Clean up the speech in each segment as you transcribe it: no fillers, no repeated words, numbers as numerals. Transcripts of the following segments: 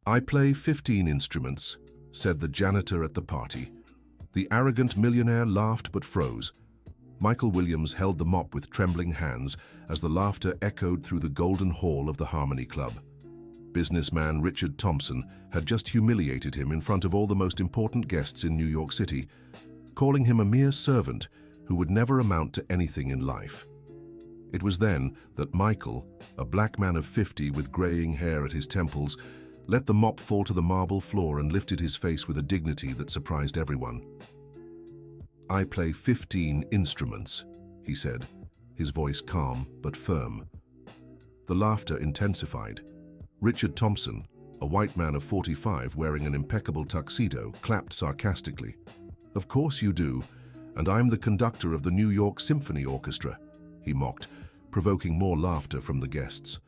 "I play 15 instruments," said the janitor at the party. The arrogant millionaire laughed but froze. Michael Williams held the mop with trembling hands as the laughter echoed through the golden hall of the Harmony Club. Businessman Richard Thompson had just humiliated him in front of all the most important guests in New York City, calling him a mere servant who would never amount to anything in life. It was then that Michael, a black man of 50 with graying hair at his temples, let the mop fall to the marble floor and lifted his face with a dignity that surprised everyone. "I play 15 instruments," he said, his voice calm but firm. The laughter intensified. Richard Thompson, a white man of 45 wearing an impeccable tuxedo, clapped sarcastically. "Of course you do, and I'm the conductor of the New York Symphony Orchestra," he mocked, provoking more laughter from the guests.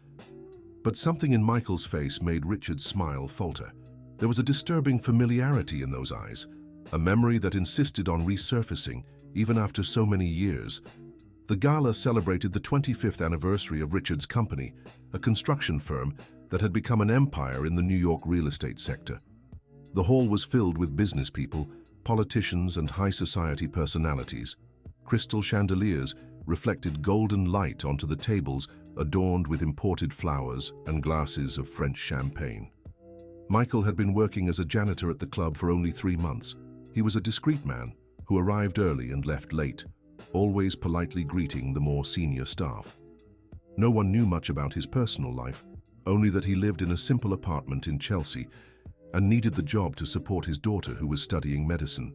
But something in Michael's face made Richard's smile falter. There was a disturbing familiarity in those eyes, a memory that insisted on resurfacing even after so many years. The gala celebrated the 25th anniversary of Richard's company, a construction firm that had become an empire in the New York real estate sector. The hall was filled with business people, politicians, and high society personalities. Crystal chandeliers reflected golden light onto the tables adorned with imported flowers and glasses of French champagne. Michael had been working as a janitor at the club for only 3 months. He was a discreet man who arrived early and left late, always politely greeting the more senior staff. No one knew much about his personal life, only that he lived in a simple apartment in Chelsea and needed the job to support his daughter who was studying medicine.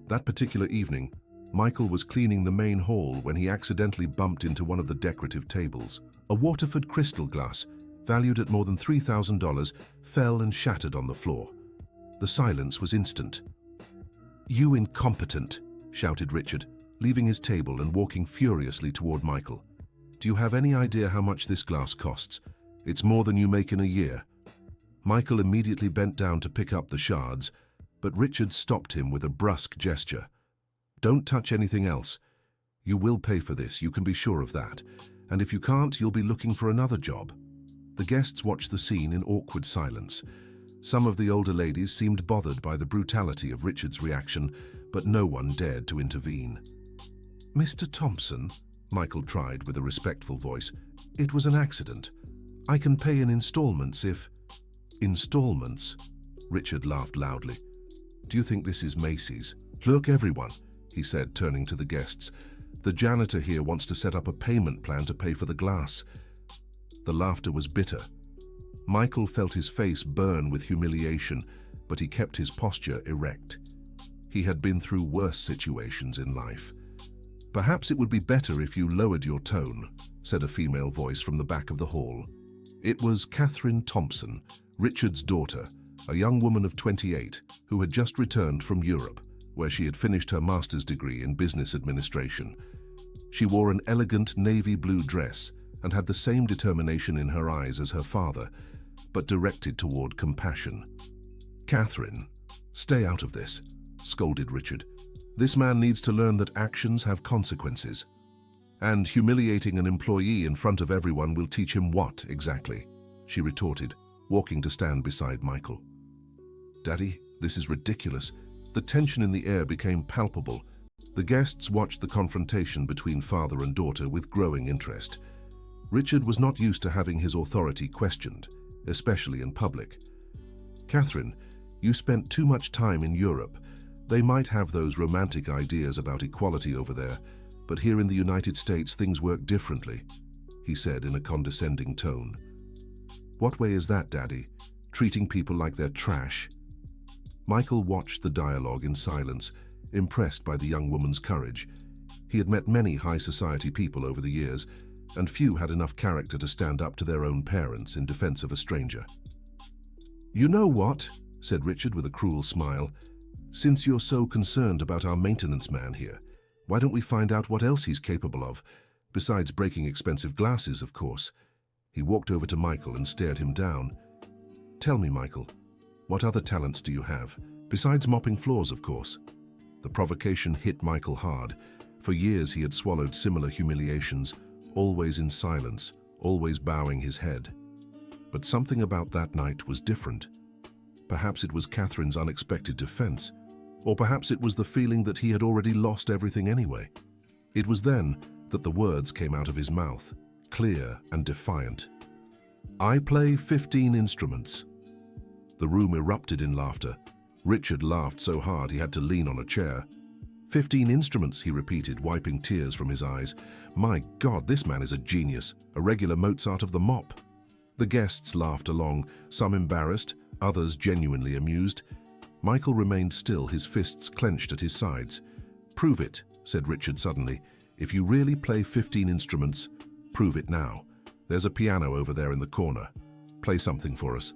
That particular evening, Michael was cleaning the main hall when he accidentally bumped into one of the decorative tables. A Waterford crystal glass, valued at more than $3,000, fell and shattered on the floor. The silence was instant. "You incompetent!" shouted Richard, leaving his table and walking furiously toward Michael. "Do you have any idea how much this glass costs? It's more than you make in a year." Michael immediately bent down to pick up the shards, but Richard stopped him with a brusque gesture. "Don't touch anything else. You will pay for this, you can be sure of that. And if you can't, you'll be looking for another job." The guests watched the scene in awkward silence. Some of the older ladies seemed bothered by the brutality of Richard's reaction, but no one dared to intervene. "Mr. Thompson," Michael tried with a respectful voice, "it was an accident. I can pay in installments if—" "Installments?" Richard laughed loudly. "Do you think this is Macy's? Look, everyone," he said, turning to the guests. "The janitor here wants to set up a payment plan to pay for the glass." The laughter was bitter. Michael felt his face burn with humiliation, but he kept his posture erect. He had been through worse situations in life. "Perhaps it would be better if you lowered your tone," said a female voice from the back of the hall. It was Catherine Thompson, Richard's daughter, a young woman of 28 who had just returned from Europe, where she had finished her master's degree in business administration. She wore an elegant navy blue dress and had the same determination in her eyes as her father, but directed toward compassion. "Catherine, stay out of this," scolded Richard. "This man needs to learn that actions have consequences. And humiliating an employee in front of everyone will teach him what exactly?" she retorted, walking to stand beside Michael. "Daddy, this is ridiculous." The tension in the air became palpable. The guests watched the confrontation between father and daughter with growing interest. Richard was not used to having his authority questioned, especially in public. "Catherine, you spent too much time in Europe. They might have those romantic ideas about equality over there, but here in the United States things work differently," he said in a condescending tone. "What way is that, Daddy? Treating people like they're trash?" Michael watched the dialogue in silence, impressed by the young woman's courage. He had met many high society people over the years, and few had enough character to stand up to their own parents in defense of a stranger. "You know what?" said Richard with a cruel smile. "Since you're so concerned about our maintenance man here, why don't we find out what else he's capable of? Besides breaking expensive glasses, of course." He walked over to Michael and stared him down. "Tell me, Michael, what other talents do you have? Besides mopping floors, of course." The provocation hit Michael hard. For years he had swallowed similar humiliations, always in silence, always bowing his head. But something about that night was different. Perhaps it was Catherine's unexpected defense, or perhaps it was the feeling that he had already lost everything anyway. It was then that the words came out of his mouth, clear and defiant. "I play 15 instruments." The room erupted in laughter. Richard laughed so hard he had to lean on a chair. 15 instruments, he repeated, wiping tears from his eyes. My God, this man is a genius, a regular Mozart of the mop. The guests laughed along, some embarrassed, others genuinely amused. Michael remained still, his fists clenched at his sides. "Prove it," said Richard suddenly. "If you really play 15 instruments, prove it now. There's a piano over there in the corner. Play something for us."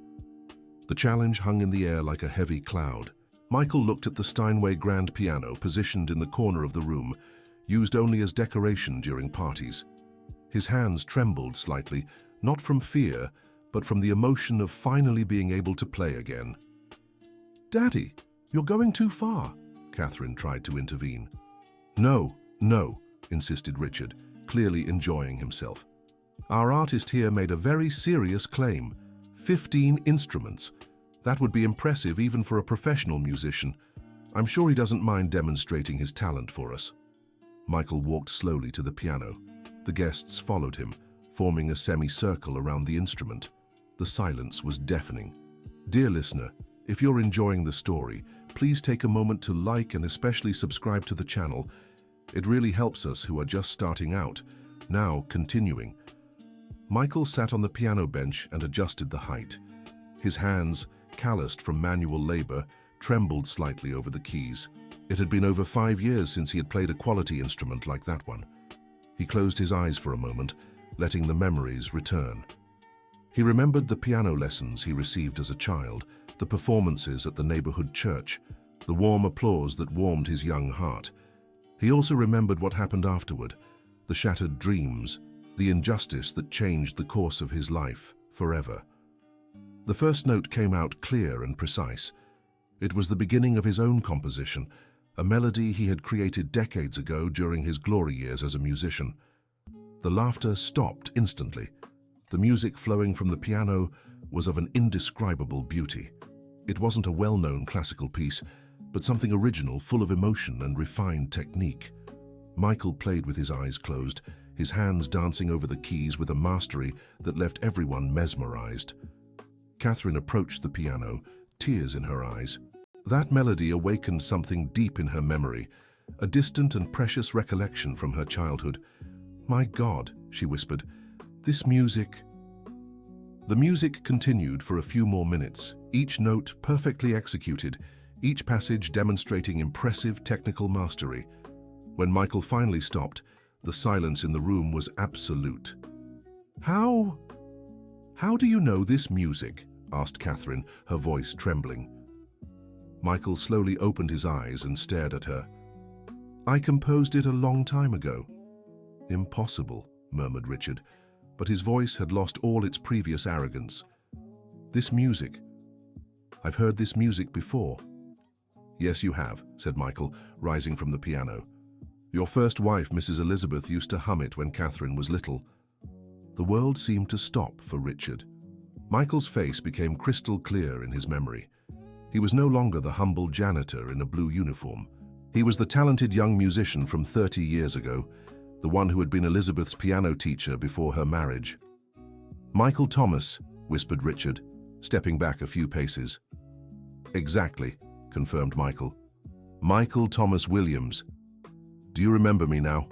The challenge hung in the air like a heavy cloud. Michael looked at the Steinway grand piano positioned in the corner of the room, used only as decoration during parties. His hands trembled slightly, not from fear, but from the emotion of finally being able to play again. "Daddy, you're going too far," Catherine tried to intervene. No, insisted Richard, clearly enjoying himself. "Our artist here made a very serious claim. 15 instruments. That would be impressive even for a professional musician. I'm sure he doesn't mind demonstrating his talent for us." Michael walked slowly to the piano. The guests followed him, forming a semicircle around the instrument. The silence was deafening. Dear listener, if you're enjoying the story, please take a moment to like and especially subscribe to the channel. It really helps us who are just starting out. Now, continuing. Michael sat on the piano bench and adjusted the height. His hands, calloused from manual labor, trembled slightly over the keys. It had been over 5 years since he had played a quality instrument like that one. He closed his eyes for a moment, letting the memories return. He remembered the piano lessons he received as a child, the performances at the neighborhood church, the warm applause that warmed his young heart. He also remembered what happened afterward, the shattered dreams, the injustice that changed the course of his life forever. The first note came out clear and precise. It was the beginning of his own composition, a melody he had created decades ago during his glory years as a musician. The laughter stopped instantly. The music flowing from the piano was of an indescribable beauty. It wasn't a well-known classical piece, but something original, full of emotion and refined technique. Michael played with his eyes closed, his hands dancing over the keys with a mastery that left everyone mesmerized. Catherine approached the piano, tears in her eyes. That melody awakened something deep in her memory, a distant and precious recollection from her childhood. "My God," she whispered, "this music..." The music continued for a few more minutes, each note perfectly executed, each passage demonstrating impressive technical mastery. When Michael finally stopped, the silence in the room was absolute. How do you know this music?" asked Catherine, her voice trembling. Michael slowly opened his eyes and stared at her. "I composed it a long time ago." "Impossible," murmured Richard, but his voice had lost all its previous arrogance. "This music. I've heard this music before." "Yes, you have," said Michael, rising from the piano. "Your first wife, Mrs. Elizabeth, used to hum it when Catherine was little." The world seemed to stop for Richard. Michael's face became crystal clear in his memory. He was no longer the humble janitor in a blue uniform. He was the talented young musician from 30 years ago, the one who had been Elizabeth's piano teacher before her marriage. "Michael Thomas," whispered Richard, stepping back a few paces. "Exactly," confirmed Michael. "Michael Thomas Williams. Do you remember me now?"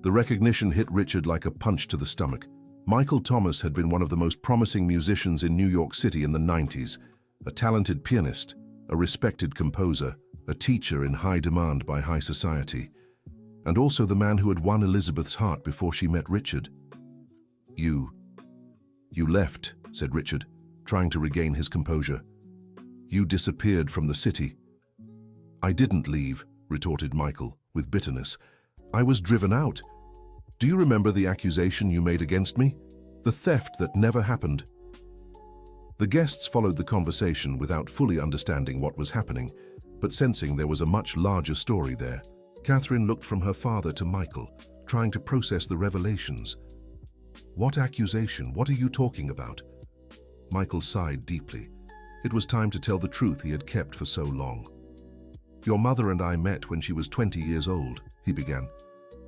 The recognition hit Richard like a punch to the stomach. Michael Thomas had been one of the most promising musicians in New York City in the 90s, a talented pianist, a respected composer, a teacher in high demand by high society, and also the man who had won Elizabeth's heart before she met Richard. You left," said Richard, trying to regain his composure. "You disappeared from the city." "I didn't leave," retorted Michael, with bitterness. "I was driven out. Do you remember the accusation you made against me? The theft that never happened?" The guests followed the conversation without fully understanding what was happening, but sensing there was a much larger story there. Catherine looked from her father to Michael, trying to process the revelations. "What accusation? What are you talking about?" Michael sighed deeply. It was time to tell the truth he had kept for so long. "Your mother and I met when she was 20 years old," he began.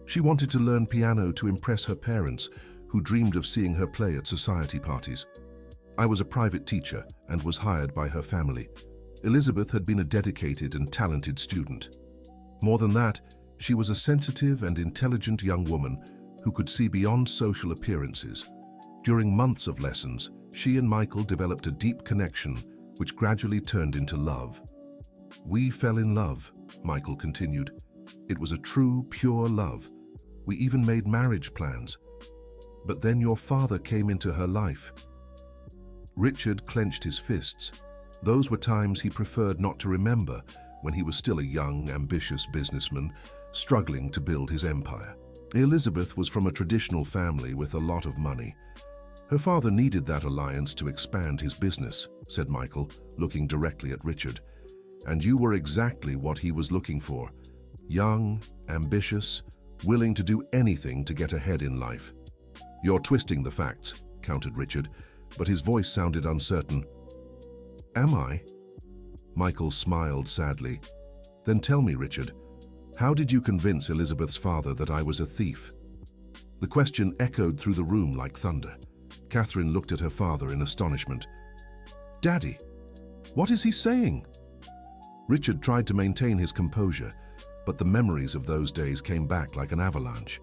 "She wanted to learn piano to impress her parents, who dreamed of seeing her play at society parties. I was a private teacher and was hired by her family. Elizabeth had been a dedicated and talented student. More than that, she was a sensitive and intelligent young woman who could see beyond social appearances. During months of lessons, she and Michael developed a deep connection, which gradually turned into love. We fell in love," Michael continued. "It was a true, pure love. We even made marriage plans. But then your father came into her life." Richard clenched his fists. Those were times he preferred not to remember, when he was still a young, ambitious businessman, struggling to build his empire. Elizabeth was from a traditional family with a lot of money. "Her father needed that alliance to expand his business," said Michael, looking directly at Richard. "And you were exactly what he was looking for. Young, ambitious, willing to do anything to get ahead in life." "You're twisting the facts," countered Richard, but his voice sounded uncertain. "Am I?" Michael smiled sadly. "Then tell me, Richard, how did you convince Elizabeth's father that I was a thief?" The question echoed through the room like thunder. Catherine looked at her father in astonishment. "Daddy, what is he saying?" Richard tried to maintain his composure, but the memories of those days came back like an avalanche.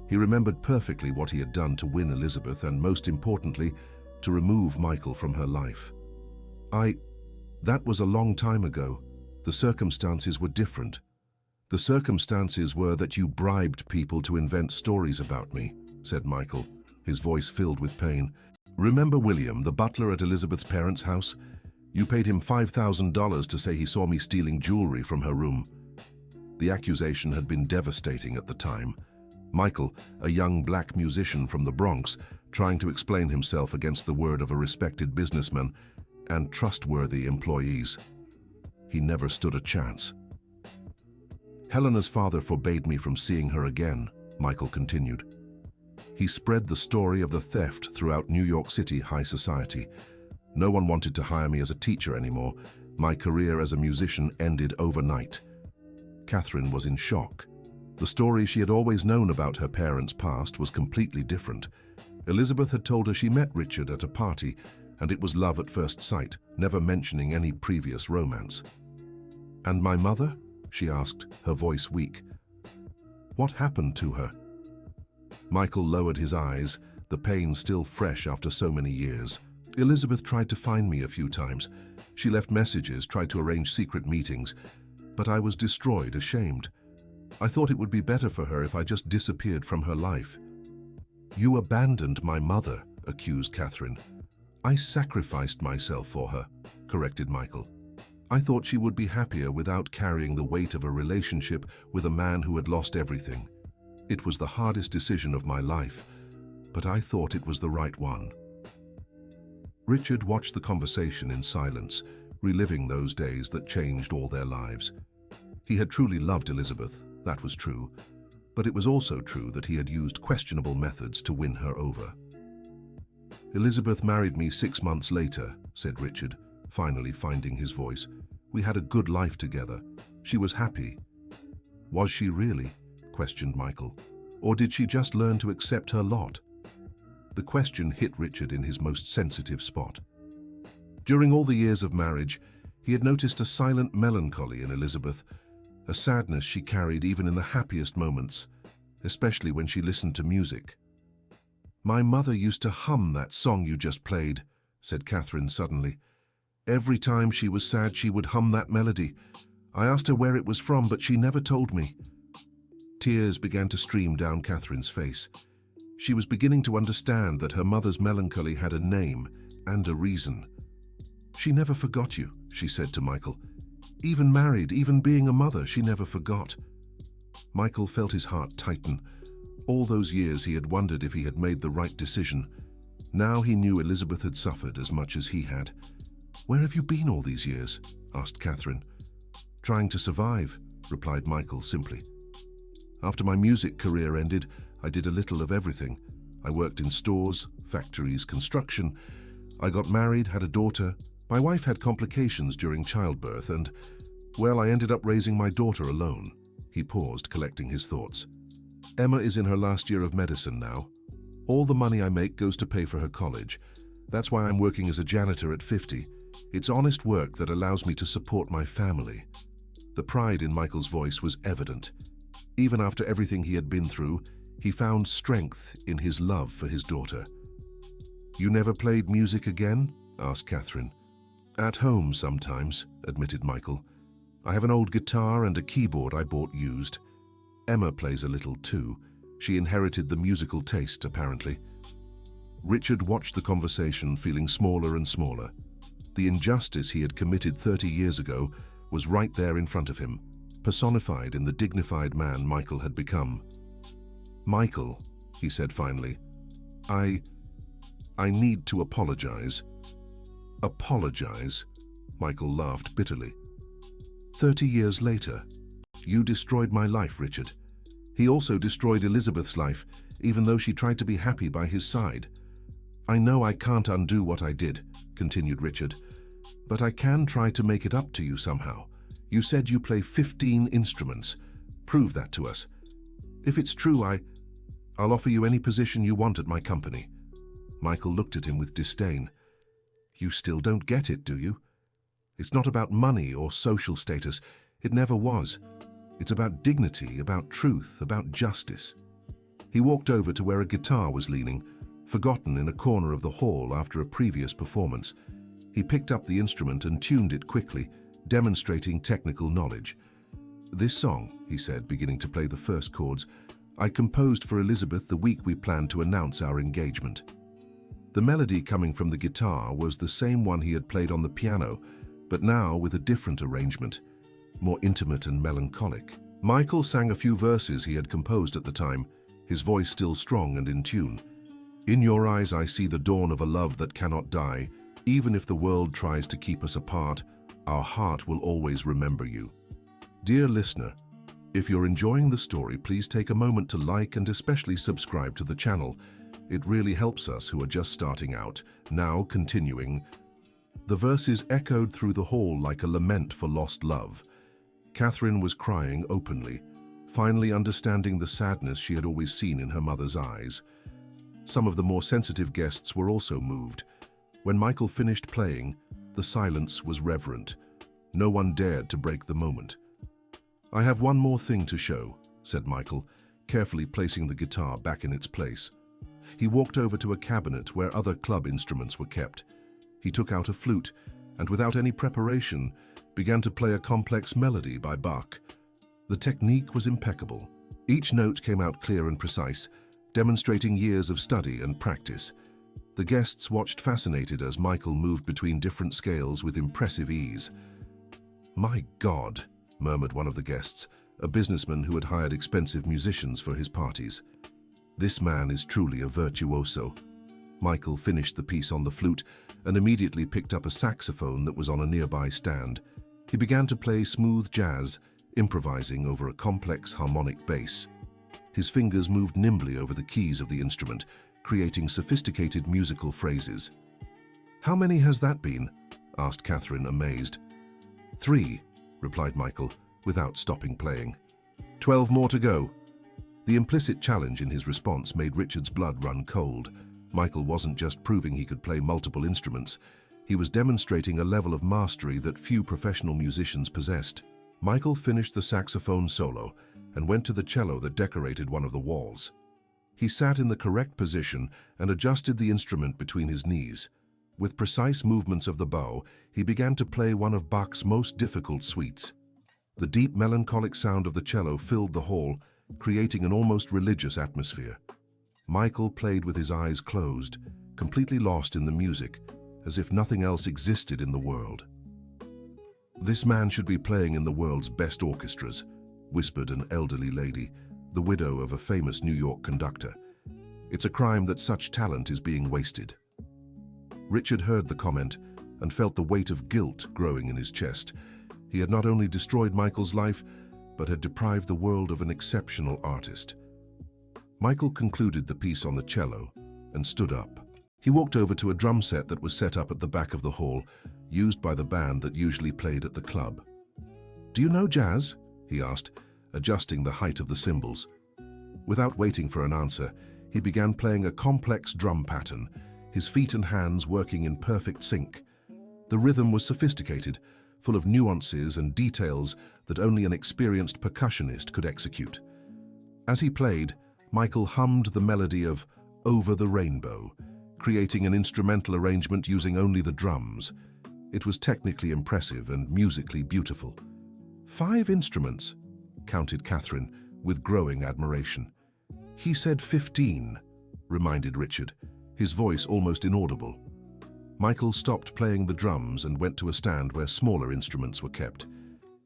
He remembered perfectly what he had done to win Elizabeth and, most importantly, to remove Michael from her life. That was a long time ago. The circumstances were different. The circumstances were that you bribed people to invent stories about me," said Michael, his voice filled with pain. "Remember William, the butler at Elizabeth's parents' house? You paid him $5,000 to say he saw me stealing jewelry from her room." The accusation had been devastating at the time. Michael, a young black musician from the Bronx, trying to explain himself against the word of a respected businessman and trustworthy employees. He never stood a chance. "Helena's father forbade me from seeing her again," Michael continued. "He spread the story of the theft throughout New York City high society. No one wanted to hire me as a teacher anymore. My career as a musician ended overnight." Catherine was in shock. The story she had always known about her parents' past was completely different. Elizabeth had told her she met Richard at a party, and it was love at first sight, never mentioning any previous romance. "And my mother?" she asked, her voice weak. "What happened to her?" Michael lowered his eyes, the pain still fresh after so many years. "Elizabeth tried to find me a few times. She left messages, tried to arrange secret meetings, but I was destroyed, ashamed. I thought it would be better for her if I just disappeared from her life." "You abandoned my mother," accused Catherine. "I sacrificed myself for her," corrected Michael. "I thought she would be happier without carrying the weight of a relationship with a man who had lost everything. It was the hardest decision of my life, but I thought it was the right one." Richard watched the conversation in silence, reliving those days that changed all their lives. He had truly loved Elizabeth, that was true, but it was also true that he had used questionable methods to win her over. "Elizabeth married me 6 months later," said Richard, finally finding his voice. "We had a good life together. She was happy." "Was she really?" questioned Michael. "Or did she just learn to accept her lot?" The question hit Richard in his most sensitive spot. During all the years of marriage, he had noticed a silent melancholy in Elizabeth, a sadness she carried even in the happiest moments, especially when she listened to music. "My mother used to hum that song you just played," said Catherine suddenly. "Every time she was sad, she would hum that melody. I asked her where it was from, but she never told me." Tears began to stream down Catherine's face. She was beginning to understand that her mother's melancholy had a name and a reason. "She never forgot you," she said to Michael. "Even married, even being a mother, she never forgot." Michael felt his heart tighten. All those years he had wondered if he had made the right decision. Now he knew Elizabeth had suffered as much as he had. "Where have you been all these years?" asked Catherine. "Trying to survive," replied Michael simply. "After my music career ended, I did a little of everything. I worked in stores, factories, construction. I got married, had a daughter. My wife had complications during childbirth and, well, I ended up raising my daughter alone." He paused, collecting his thoughts. "Emma is in her last year of medicine now. All the money I make goes to pay for her college. That's why I'm working as a janitor at 50. It's honest work that allows me to support my family." The pride in Michael's voice was evident. Even after everything he had been through, he found strength in his love for his daughter. "You never played music again?" asked Catherine. "At home sometimes," admitted Michael. "I have an old guitar and a keyboard I bought used. Emma plays a little too. She inherited the musical taste, apparently." Richard watched the conversation, feeling smaller and smaller. The injustice he had committed 30 years ago was right there in front of him, personified in the dignified man Michael had become. "Michael," he said finally, I need to apologize." "Apologize?" Michael laughed bitterly. 30 years later, you destroyed my life, Richard. He also destroyed Elizabeth's life, even though she tried to be happy by his side. I know I can't undo what I did," continued Richard, "but I can try to make it up to you somehow. You said you play 15 instruments. Prove that to us. If it's true, I'll offer you any position you want at my company." Michael looked at him with disdain. "You still don't get it, do you? It's not about money or social status. It never was. It's about dignity, about truth, about justice." He walked over to where a guitar was leaning, forgotten in a corner of the hall after a previous performance. He picked up the instrument and tuned it quickly, demonstrating technical knowledge. "This song," he said, beginning to play the first chords, "I composed for Elizabeth the week we planned to announce our engagement." The melody coming from the guitar was the same one he had played on the piano, but now with a different arrangement, more intimate and melancholic. Michael sang a few verses he had composed at the time, his voice still strong and in tune. "In your eyes I see the dawn of a love that cannot die. Even if the world tries to keep us apart, our heart will always remember you." Dear listener, if you're enjoying the story, please take a moment to like and especially subscribe to the channel. It really helps us who are just starting out. Now, continuing. The verses echoed through the hall like a lament for lost love. Catherine was crying openly, finally understanding the sadness she had always seen in her mother's eyes. Some of the more sensitive guests were also moved. When Michael finished playing, the silence was reverent. No one dared to break the moment. "I have one more thing to show," said Michael, carefully placing the guitar back in its place. He walked over to a cabinet where other club instruments were kept. He took out a flute and, without any preparation, began to play a complex melody by Bach. The technique was impeccable. Each note came out clear and precise, demonstrating years of study and practice. The guests watched fascinated as Michael moved between different scales with impressive ease. "My God," murmured one of the guests, a businessman who had hired expensive musicians for his parties. "This man is truly a virtuoso." Michael finished the piece on the flute and immediately picked up a saxophone that was on a nearby stand. He began to play smooth jazz, improvising over a complex harmonic bass. His fingers moved nimbly over the keys of the instrument, creating sophisticated musical phrases. "How many has that been?" asked Catherine, amazed. "3, replied Michael, without stopping playing. 12 more to go." The implicit challenge in his response made Richard's blood run cold. Michael wasn't just proving he could play multiple instruments. He was demonstrating a level of mastery that few professional musicians possessed. Michael finished the saxophone solo and went to the cello that decorated one of the walls. He sat in the correct position and adjusted the instrument between his knees. With precise movements of the bow, he began to play one of Bach's most difficult suites. The deep, melancholic sound of the cello filled the hall, creating an almost religious atmosphere. Michael played with his eyes closed, completely lost in the music, as if nothing else existed in the world. "This man should be playing in the world's best orchestras," whispered an elderly lady, the widow of a famous New York conductor. "It's a crime that such talent is being wasted." Richard heard the comment and felt the weight of guilt growing in his chest. He had not only destroyed Michael's life, but had deprived the world of an exceptional artist. Michael concluded the piece on the cello and stood up. He walked over to a drum set that was set up at the back of the hall, used by the band that usually played at the club. "Do you know jazz?" he asked, adjusting the height of the cymbals. Without waiting for an answer, he began playing a complex drum pattern, his feet and hands working in perfect sync. The rhythm was sophisticated, full of nuances and details that only an experienced percussionist could execute. As he played, Michael hummed the melody of "Over the Rainbow," creating an instrumental arrangement using only the drums. It was technically impressive and musically beautiful. "5 instruments," counted Catherine, with growing admiration. "He said 15, reminded Richard, his voice almost inaudible. Michael stopped playing the drums and went to a stand where smaller instruments were kept.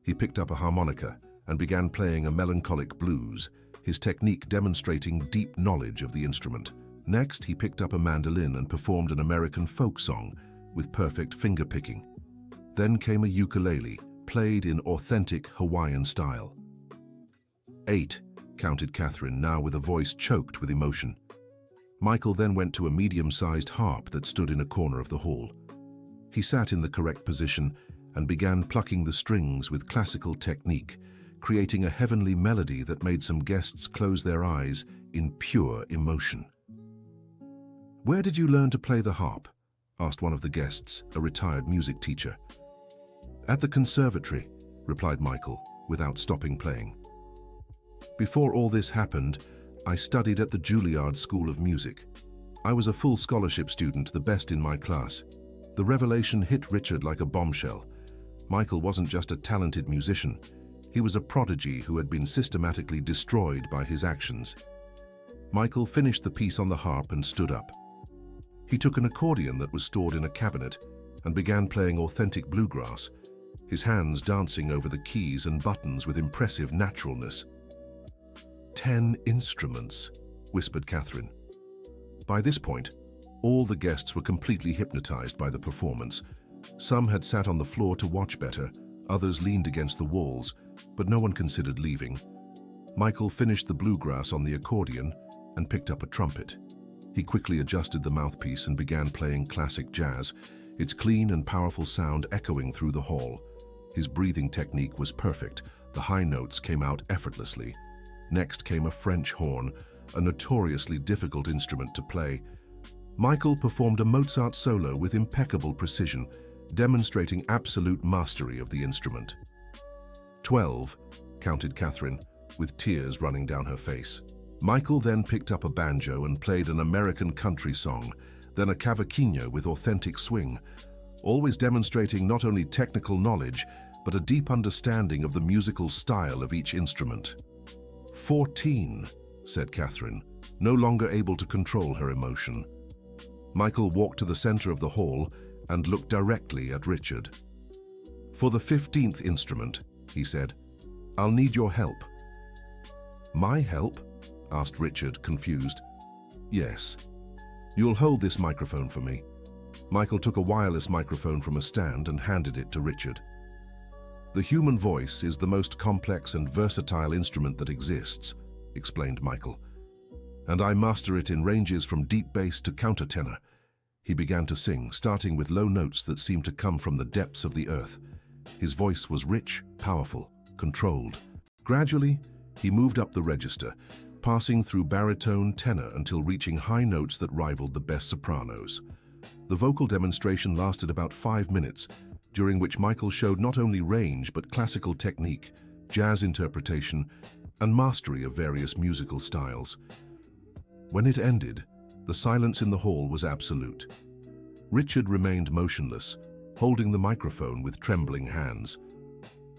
He picked up a harmonica and began playing a melancholic blues, his technique demonstrating deep knowledge of the instrument. Next, he picked up a mandolin and performed an American folk song with perfect finger-picking. Then came a ukulele, played in authentic Hawaiian style. 8, counted Catherine, now with a voice choked with emotion. Michael then went to a medium-sized harp that stood in a corner of the hall. He sat in the correct position and began plucking the strings with classical technique, creating a heavenly melody that made some guests close their eyes in pure emotion. "Where did you learn to play the harp?" asked one of the guests, a retired music teacher. "At the conservatory," replied Michael, without stopping playing. "Before all this happened, I studied at the Juilliard School of Music. I was a full scholarship student, the best in my class." The revelation hit Richard like a bombshell. Michael wasn't just a talented musician. He was a prodigy who had been systematically destroyed by his actions. Michael finished the piece on the harp and stood up. He took an accordion that was stored in a cabinet and began playing authentic bluegrass, his hands dancing over the keys and buttons with impressive naturalness. 10 instruments, whispered Catherine. By this point, all the guests were completely hypnotized by the performance. Some had sat on the floor to watch better, others leaned against the walls, but no one considered leaving. Michael finished the bluegrass on the accordion and picked up a trumpet. He quickly adjusted the mouthpiece and began playing classic jazz, its clean and powerful sound echoing through the hall. His breathing technique was perfect. The high notes came out effortlessly. Next came a French horn, a notoriously difficult instrument to play. Michael performed a Mozart solo with impeccable precision, demonstrating absolute mastery of the instrument. 12, counted Catherine, with tears running down her face. Michael then picked up a banjo and played an American country song, then a cavaquinho with authentic swing, always demonstrating not only technical knowledge, but a deep understanding of the musical style of each instrument. 14, said Catherine, no longer able to control her emotion. Michael walked to the center of the hall and looked directly at Richard. "For the 15th instrument," he said, "I'll need your help." "My help?" asked Richard, confused. "Yes. You'll hold this microphone for me." Michael took a wireless microphone from a stand and handed it to Richard. "The human voice is the most complex and versatile instrument that exists," explained Michael, "and I master it in ranges from deep bass to countertenor." He began to sing, starting with low notes that seemed to come from the depths of the earth. His voice was rich, powerful, controlled. Gradually, he moved up the register, passing through baritone, tenor until reaching high notes that rivaled the best sopranos. The vocal demonstration lasted about 5 minutes, during which Michael showed not only range but classical technique, jazz interpretation, and mastery of various musical styles. When it ended, the silence in the hall was absolute. Richard remained motionless, holding the microphone with trembling hands.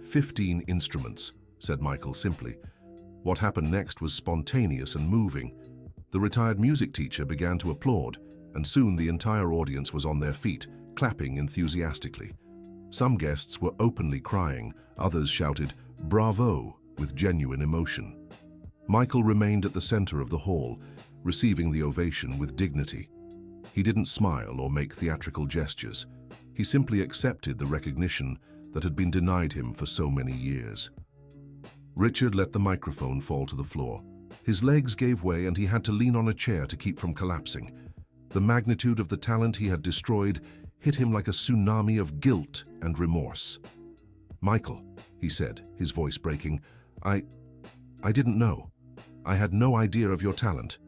15 instruments, said Michael simply. What happened next was spontaneous and moving. The retired music teacher began to applaud, and soon the entire audience was on their feet, clapping enthusiastically. Some guests were openly crying, others shouted, "Bravo!" with genuine emotion. Michael remained at the center of the hall, receiving the ovation with dignity. He didn't smile or make theatrical gestures. He simply accepted the recognition that had been denied him for so many years. Richard let the microphone fall to the floor. His legs gave way and he had to lean on a chair to keep from collapsing. The magnitude of the talent he had destroyed hit him like a tsunami of guilt and remorse. "Michael," he said, his voice breaking, I didn't know. I had no idea of your talent."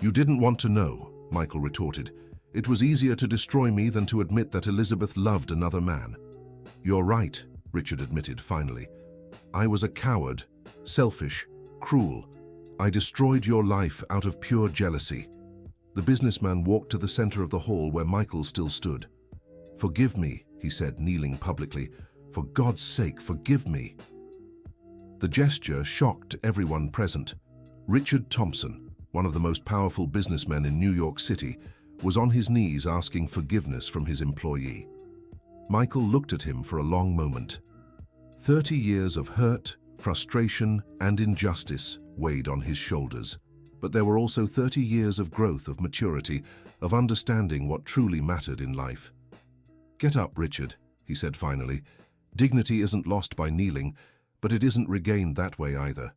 "You didn't want to know," Michael retorted. "It was easier to destroy me than to admit that Elizabeth loved another man." "You're right," Richard admitted finally. "I was a coward, selfish, cruel. I destroyed your life out of pure jealousy." The businessman walked to the center of the hall where Michael still stood. "Forgive me," he said, kneeling publicly. "For God's sake, forgive me." The gesture shocked everyone present. Richard Thompson, one of the most powerful businessmen in New York City, was on his knees asking forgiveness from his employee. Michael looked at him for a long moment. 30 years of hurt, frustration, and injustice weighed on his shoulders. But there were also 30 years of growth, of maturity, of understanding what truly mattered in life. "Get up, Richard," he said finally. "Dignity isn't lost by kneeling, but it isn't regained that way either."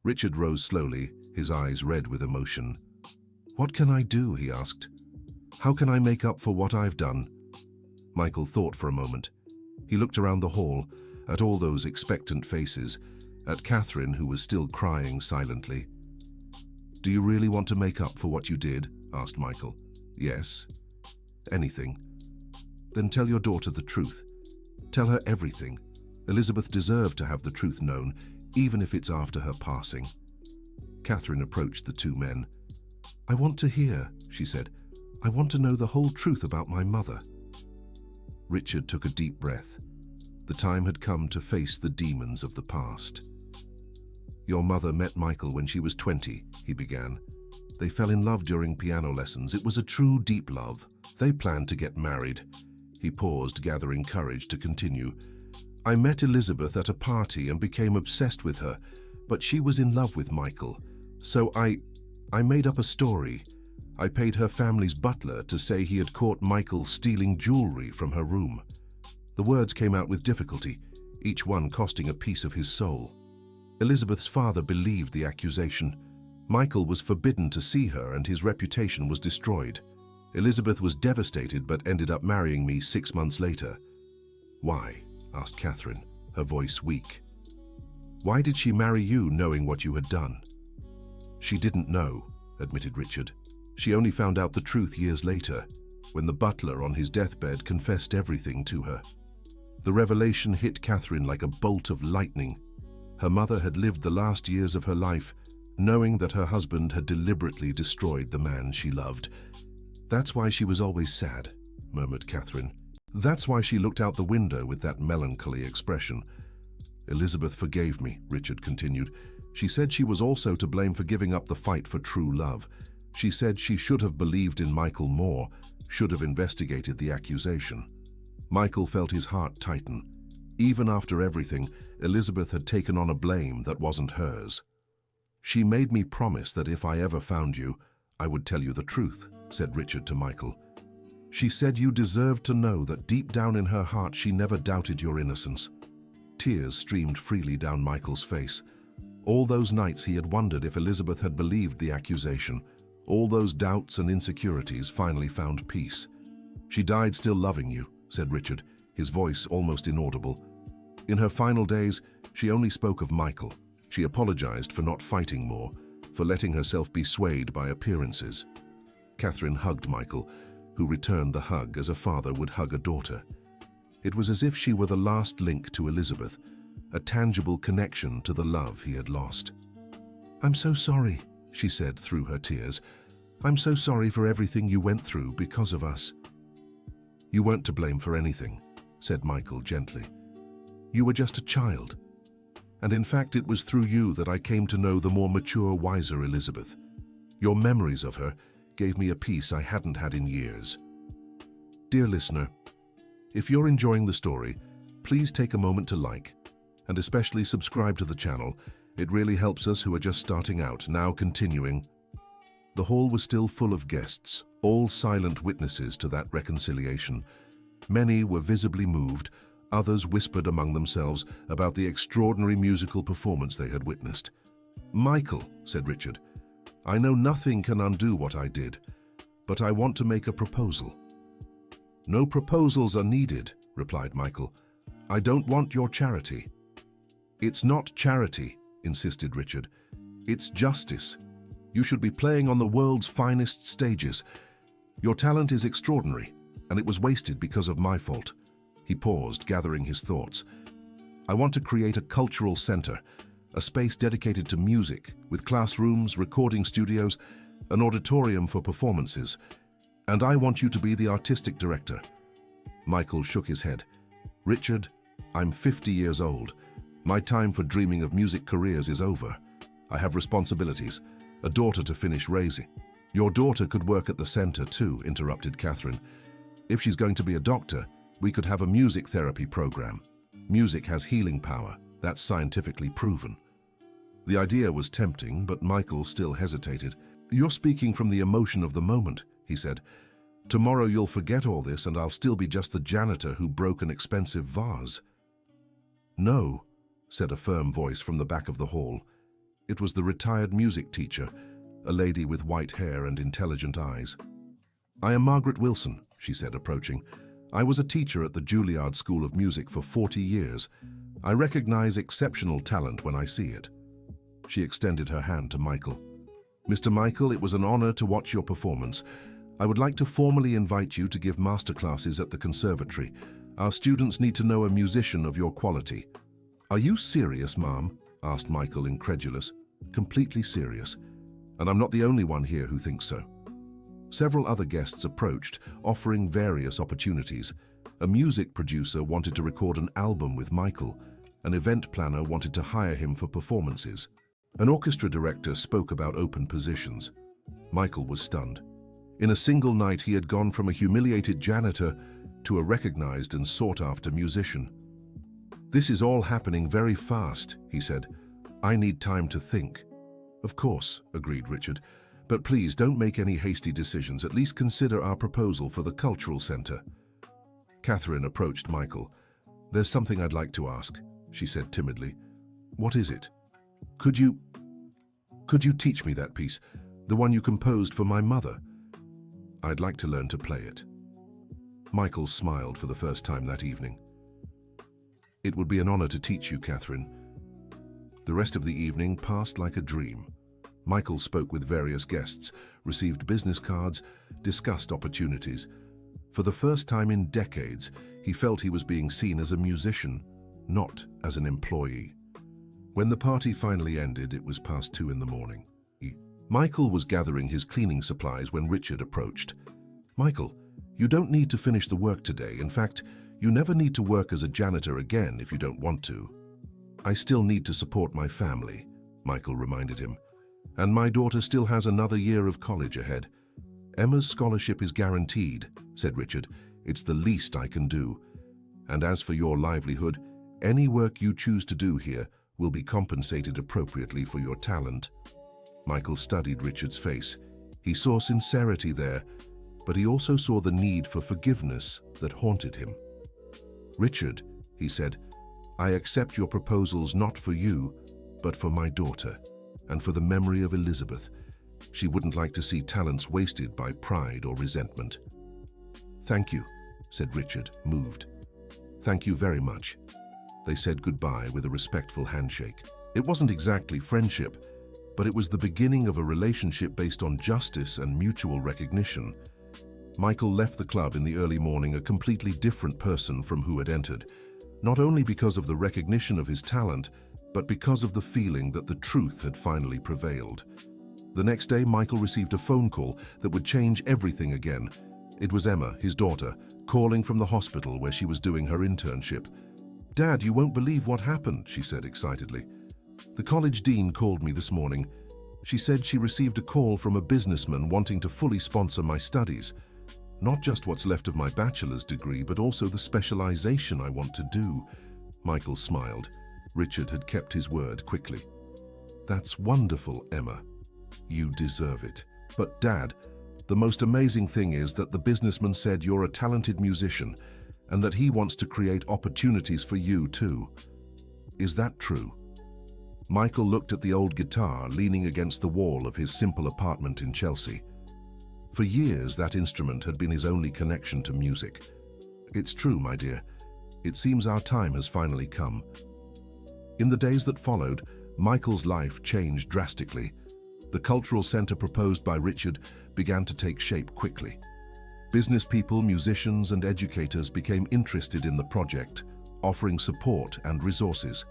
Richard rose slowly, his eyes red with emotion. "What can I do?" he asked. "How can I make up for what I've done?" Michael thought for a moment. He looked around the hall, at all those expectant faces, at Catherine, who was still crying silently. "Do you really want to make up for what you did?" asked Michael. "Yes." "Anything?" "Then tell your daughter the truth. Tell her everything. Elizabeth deserved to have the truth known, even if it's after her passing." Catherine approached the two men. "I want to hear," she said. "I want to know the whole truth about my mother." Richard took a deep breath. The time had come to face the demons of the past. "Your mother met Michael when she was 20, he began. "They fell in love during piano lessons. It was a true, deep love. They planned to get married." He paused, gathering courage to continue. "I met Elizabeth at a party and became obsessed with her, but she was in love with Michael. So I made up a story. I paid her family's butler to say he had caught Michael stealing jewelry from her room." The words came out with difficulty, each one costing a piece of his soul. Elizabeth's father believed the accusation. Michael was forbidden to see her and his reputation was destroyed. Elizabeth was devastated but ended up marrying me 6 months later. "Why?" asked Catherine, her voice weak. "Why did she marry you knowing what you had done?" "She didn't know," admitted Richard. "She only found out the truth years later, when the butler on his deathbed confessed everything to her." The revelation hit Catherine like a bolt of lightning. Her mother had lived the last years of her life knowing that her husband had deliberately destroyed the man she loved. "That's why she was always sad," murmured Catherine. "That's why she looked out the window with that melancholy expression." "Elizabeth forgave me," Richard continued. "She said she was also to blame for giving up the fight for true love. She said she should have believed in Michael more, should have investigated the accusation." Michael felt his heart tighten. Even after everything, Elizabeth had taken on a blame that wasn't hers. "She made me promise that if I ever found you, I would tell you the truth," said Richard to Michael. "She said you deserved to know that deep down in her heart she never doubted your innocence." Tears streamed freely down Michael's face. All those nights he had wondered if Elizabeth had believed the accusation. All those doubts and insecurities finally found peace. "She died still loving you," said Richard, his voice almost inaudible. "In her final days, she only spoke of Michael. She apologized for not fighting more, for letting herself be swayed by appearances." Catherine hugged Michael, who returned the hug as a father would hug a daughter. It was as if she were the last link to Elizabeth, a tangible connection to the love he had lost. "I'm so sorry," she said through her tears. "I'm so sorry for everything you went through because of us." "You weren't to blame for anything," said Michael gently. "You were just a child. And in fact, it was through you that I came to know the more mature, wiser Elizabeth. Your memories of her gave me a peace I hadn't had in years." Dear listener, if you're enjoying the story, please take a moment to like, and especially subscribe to the channel. It really helps us who are just starting out. Now continuing. The hall was still full of guests, all silent witnesses to that reconciliation. Many were visibly moved, others whispered among themselves about the extraordinary musical performance they had witnessed. "Michael," said Richard, "I know nothing can undo what I did, but I want to make a proposal." "No proposals are needed," replied Michael. "I don't want your charity." "It's not charity," insisted Richard. "It's justice. You should be playing on the world's finest stages. Your talent is extraordinary, and it was wasted because of my fault." He paused, gathering his thoughts. "I want to create a cultural center, a space dedicated to music, with classrooms, recording studios, an auditorium for performances. And I want you to be the artistic director." Michael shook his head. "Richard, I'm 50 years old. My time for dreaming of music careers is over. I have responsibilities, a daughter to finish raising." "Your daughter could work at the center too," interrupted Catherine. "If she's going to be a doctor, we could have a music therapy program. Music has healing power. That's scientifically proven." The idea was tempting, but Michael still hesitated. "You're speaking from the emotion of the moment," he said. "Tomorrow you'll forget all this and I'll still be just the janitor who broke an expensive vase." "No," said a firm voice from the back of the hall. It was the retired music teacher, a lady with white hair and intelligent eyes. "I am Margaret Wilson," she said, approaching. "I was a teacher at the Juilliard School of Music for 40 years. I recognize exceptional talent when I see it." She extended her hand to Michael. "Mr. Michael, it was an honor to watch your performance. I would like to formally invite you to give masterclasses at the conservatory. Our students need to know a musician of your quality." "Are you serious, Ma'am?" asked Michael, incredulous. "Completely serious. And I'm not the only one here who thinks so." Several other guests approached, offering various opportunities. A music producer wanted to record an album with Michael. An event planner wanted to hire him for performances. An orchestra director spoke about open positions. Michael was stunned. In a single night, he had gone from a humiliated janitor to a recognized and sought-after musician. "This is all happening very fast," he said. "I need time to think." "Of course," agreed Richard. "But please don't make any hasty decisions. At least consider our proposal for the cultural center." Catherine approached Michael. "There's something I'd like to ask," she said timidly. "What is it?" Could you teach me that piece, the one you composed for my mother? I'd like to learn to play it." Michael smiled for the first time that evening. "It would be an honor to teach you, Catherine." The rest of the evening passed like a dream. Michael spoke with various guests, received business cards, discussed opportunities. For the first time in decades, he felt he was being seen as a musician, not as an employee. When the party finally ended, it was past 2 in the morning. Michael was gathering his cleaning supplies when Richard approached. "Michael, you don't need to finish the work today. In fact, you never need to work as a janitor again if you don't want to." "I still need to support my family," Michael reminded him. "And my daughter still has another year of college ahead." "Emma's scholarship is guaranteed," said Richard. "It's the least I can do. And as for your livelihood, any work you choose to do here will be compensated appropriately for your talent." Michael studied Richard's face. He saw sincerity there, but he also saw the need for forgiveness that haunted him. "Richard," he said, "I accept your proposals not for you, but for my daughter, and for the memory of Elizabeth. She wouldn't like to see talents wasted by pride or resentment." "Thank you," said Richard, moved. "Thank you very much." They said goodbye with a respectful handshake. It wasn't exactly friendship, but it was the beginning of a relationship based on justice and mutual recognition. Michael left the club in the early morning a completely different person from who had entered, not only because of the recognition of his talent, but because of the feeling that the truth had finally prevailed. The next day, Michael received a phone call that would change everything again. It was Emma, his daughter, calling from the hospital where she was doing her internship. "Dad, you won't believe what happened," she said excitedly. "The college dean called me this morning. She said she received a call from a businessman wanting to fully sponsor my studies. Not just what's left of my bachelor's degree, but also the specialization I want to do." Michael smiled. Richard had kept his word quickly. "That's wonderful, Emma. You deserve it. But Dad, the most amazing thing is that the businessman said you're a talented musician and that he wants to create opportunities for you too. Is that true?" Michael looked at the old guitar leaning against the wall of his simple apartment in Chelsea. For years, that instrument had been his only connection to music. It's true, my dear. It seems our time has finally come. In the days that followed, Michael's life changed drastically. The cultural center proposed by Richard began to take shape quickly. Business people, musicians, and educators became interested in the project, offering support and resources.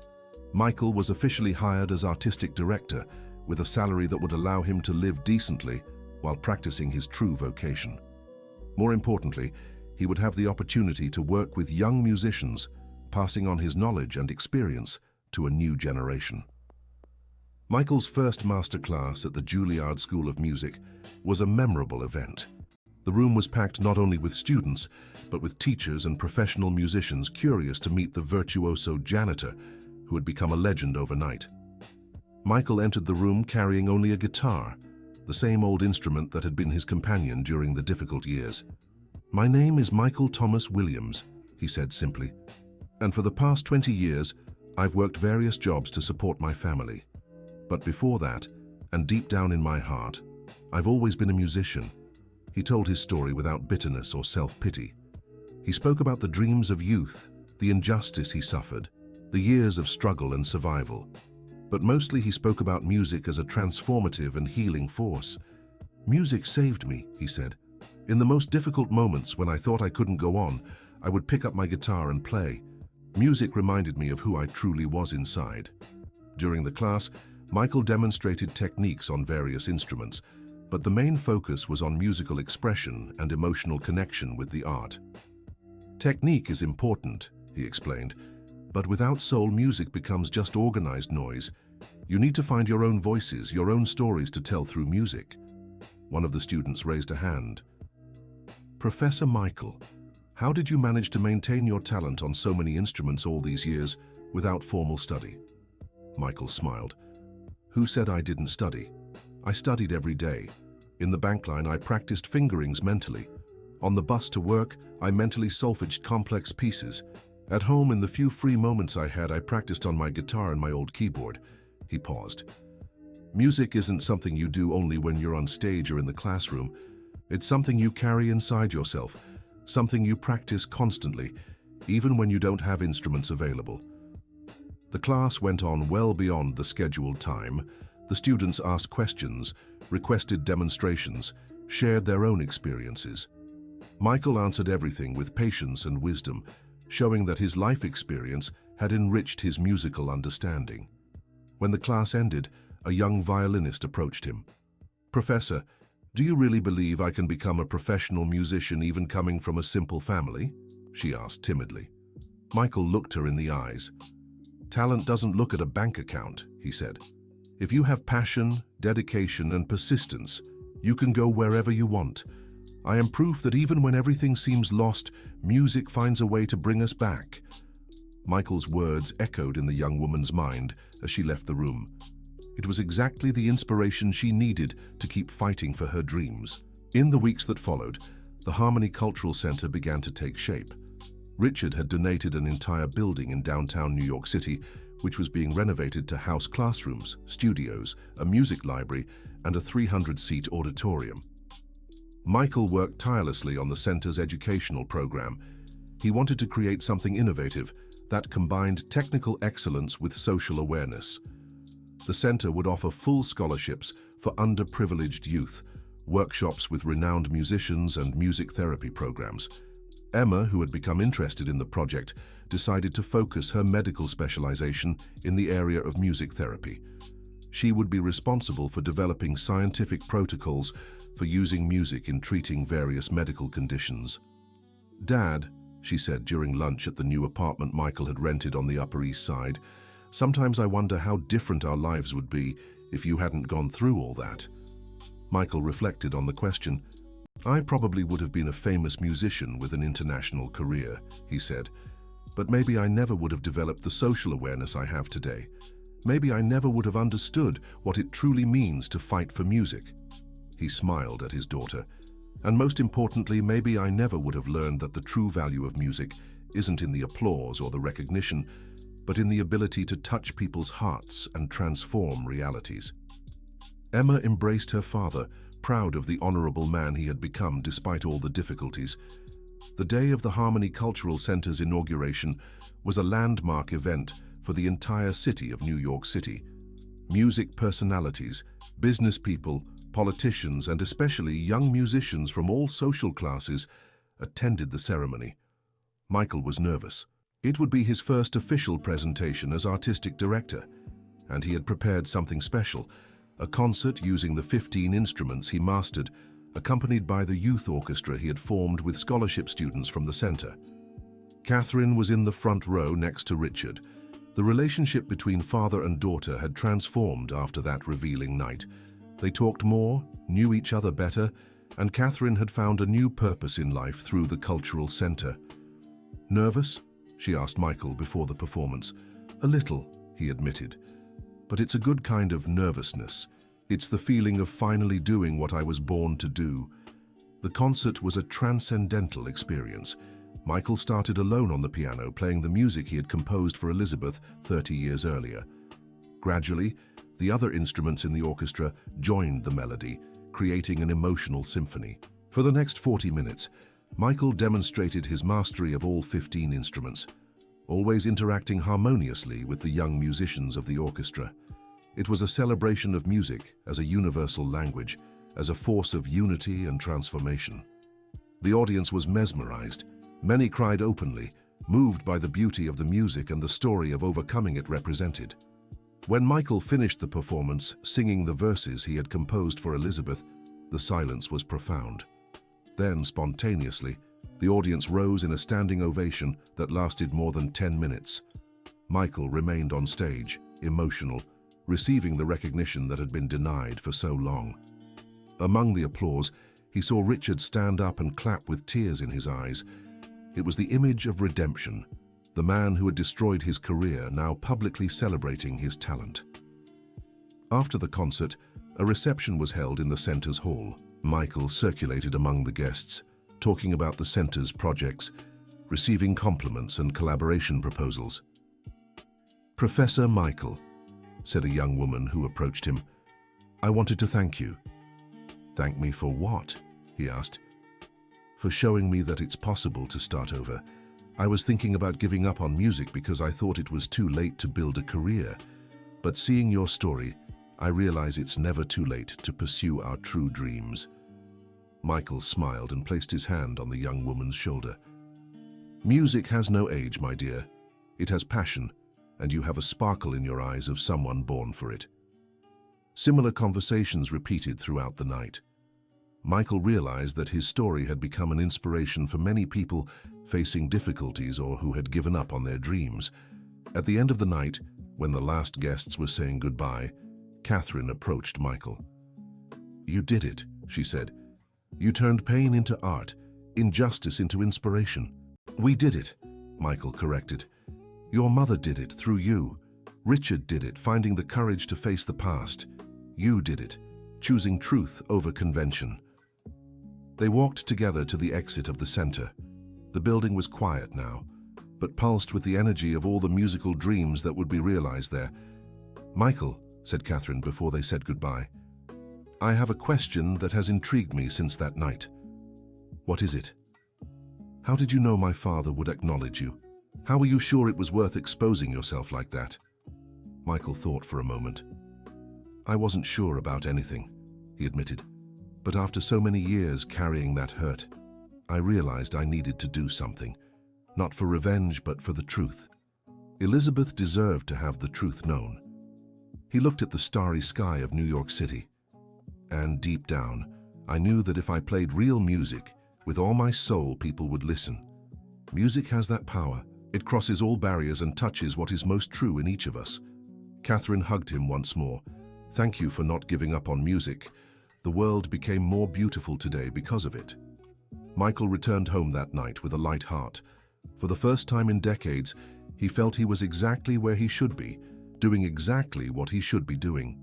Michael was officially hired as artistic director, with a salary that would allow him to live decently while practicing his true vocation. More importantly, he would have the opportunity to work with young musicians, passing on his knowledge and experience to a new generation. Michael's first masterclass at the Juilliard School of Music was a memorable event. The room was packed not only with students, but with teachers and professional musicians curious to meet the virtuoso Janitor, who had become a legend overnight. Michael entered the room carrying only a guitar, the same old instrument that had been his companion during the difficult years. "My name is Michael Thomas Williams," he said simply, "and for the past 20 years, I've worked various jobs to support my family. But before that, and deep down in my heart, I've always been a musician." He told his story without bitterness or self-pity. He spoke about the dreams of youth, the injustice he suffered, the years of struggle and survival. But mostly he spoke about music as a transformative and healing force. "Music saved me," he said. "In the most difficult moments when I thought I couldn't go on, I would pick up my guitar and play. Music reminded me of who I truly was inside." During the class, Michael demonstrated techniques on various instruments, but the main focus was on musical expression and emotional connection with the art. "Technique is important," he explained, "but without soul, music becomes just organized noise. You need to find your own voices, your own stories to tell through music." One of the students raised a hand. "Professor Michael, how did you manage to maintain your talent on so many instruments all these years without formal study?" Michael smiled. "Who said I didn't study? I studied every day. In the bank line, I practiced fingerings mentally. On the bus to work, I mentally solfeged complex pieces. At home, in the few free moments I had, I practiced on my guitar and my old keyboard." He paused. "Music isn't something you do only when you're on stage or in the classroom. It's something you carry inside yourself, something you practice constantly, even when you don't have instruments available." The class went on well beyond the scheduled time. The students asked questions, requested demonstrations, shared their own experiences. Michael answered everything with patience and wisdom, showing that his life experience had enriched his musical understanding. When the class ended, a young violinist approached him. "Professor, do you really believe I can become a professional musician even coming from a simple family?" she asked timidly. Michael looked her in the eyes. "Talent doesn't look at a bank account," he said. "If you have passion, dedication, and persistence, you can go wherever you want. I am proof that even when everything seems lost, music finds a way to bring us back." Michael's words echoed in the young woman's mind as she left the room. It was exactly the inspiration she needed to keep fighting for her dreams. In the weeks that followed, the Harmony Cultural Center began to take shape. Richard had donated an entire building in downtown New York City, which was being renovated to house classrooms, studios, a music library, and a 300-seat auditorium. Michael worked tirelessly on the center's educational program. He wanted to create something innovative that combined technical excellence with social awareness. The center would offer full scholarships for underprivileged youth, workshops with renowned musicians, and music therapy programs. Emma, who had become interested in the project, decided to focus her medical specialization in the area of music therapy. She would be responsible for developing scientific protocols for using music in treating various medical conditions. "Dad," she said during lunch at the new apartment Michael had rented on the Upper East Side, "sometimes I wonder how different our lives would be if you hadn't gone through all that." Michael reflected on the question. "I probably would have been a famous musician with an international career," he said, "but maybe I never would have developed the social awareness I have today. Maybe I never would have understood what it truly means to fight for music." He smiled at his daughter. "And most importantly, maybe I never would have learned that the true value of music isn't in the applause or the recognition, but in the ability to touch people's hearts and transform realities." Emma embraced her father, proud of the honorable man he had become despite all the difficulties. The day of the Harmony Cultural Center's inauguration was a landmark event for the entire city of New York City. Music personalities, business people, politicians, and especially young musicians from all social classes attended the ceremony. Michael was nervous. It would be his first official presentation as artistic director, and he had prepared something special, a concert using the 15 instruments he mastered, accompanied by the youth orchestra he had formed with scholarship students from the center. Catherine was in the front row next to Richard. The relationship between father and daughter had transformed after that revealing night. They talked more, knew each other better, and Catherine had found a new purpose in life through the cultural center. "Nervous?" she asked Michael before the performance. "A little," he admitted. "But it's a good kind of nervousness. It's the feeling of finally doing what I was born to do." The concert was a transcendental experience. Michael started alone on the piano, playing the music he had composed for Elizabeth 30 years earlier. Gradually, the other instruments in the orchestra joined the melody, creating an emotional symphony. For the next 40 minutes, Michael demonstrated his mastery of all 15 instruments, always interacting harmoniously with the young musicians of the orchestra. It was a celebration of music as a universal language, as a force of unity and transformation. The audience was mesmerized. Many cried openly, moved by the beauty of the music and the story of overcoming it represented. When Michael finished the performance, singing the verses he had composed for Elizabeth, the silence was profound. Then, spontaneously, the audience rose in a standing ovation that lasted more than 10 minutes. Michael remained on stage, emotional, receiving the recognition that had been denied for so long. Among the applause, he saw Richard stand up and clap with tears in his eyes. It was the image of redemption, the man who had destroyed his career now publicly celebrating his talent. After the concert, a reception was held in the center's hall. Michael circulated among the guests, talking about the center's projects, receiving compliments and collaboration proposals. "Professor Michael," said a young woman who approached him, "I wanted to thank you." "Thank me for what?" he asked. "For showing me that it's possible to start over. I was thinking about giving up on music because I thought it was too late to build a career. But seeing your story, I realize it's never too late to pursue our true dreams." Michael smiled and placed his hand on the young woman's shoulder. "Music has no age, my dear. It has passion, and you have a sparkle in your eyes of someone born for it." Similar conversations repeated throughout the night. Michael realized that his story had become an inspiration for many people facing difficulties or who had given up on their dreams. At the end of the night, when the last guests were saying goodbye, Catherine approached Michael. "You did it," she said. "You turned pain into art, injustice into inspiration." "We did it," Michael corrected. "Your mother did it through you. Richard did it, finding the courage to face the past. You did it, choosing truth over convention." They walked together to the exit of the center. The building was quiet now, but pulsed with the energy of all the musical dreams that would be realized there. "Michael," said Catherine before they said goodbye, "I have a question that has intrigued me since that night." "What is it?" "How did you know my father would acknowledge you? How were you sure it was worth exposing yourself like that?" Michael thought for a moment. "I wasn't sure about anything," he admitted. "But after so many years carrying that hurt, I realized I needed to do something, not for revenge, but for the truth. Elizabeth deserved to have the truth known." He looked at the starry sky of New York City, and deep down, I knew that if I played real music, with all my soul, people would listen. Music has that power. It crosses all barriers and touches what is most true in each of us. Catherine hugged him once more. "Thank you for not giving up on music. The world became more beautiful today because of it." Michael returned home that night with a light heart. For the first time in decades, he felt he was exactly where he should be, doing exactly what he should be doing.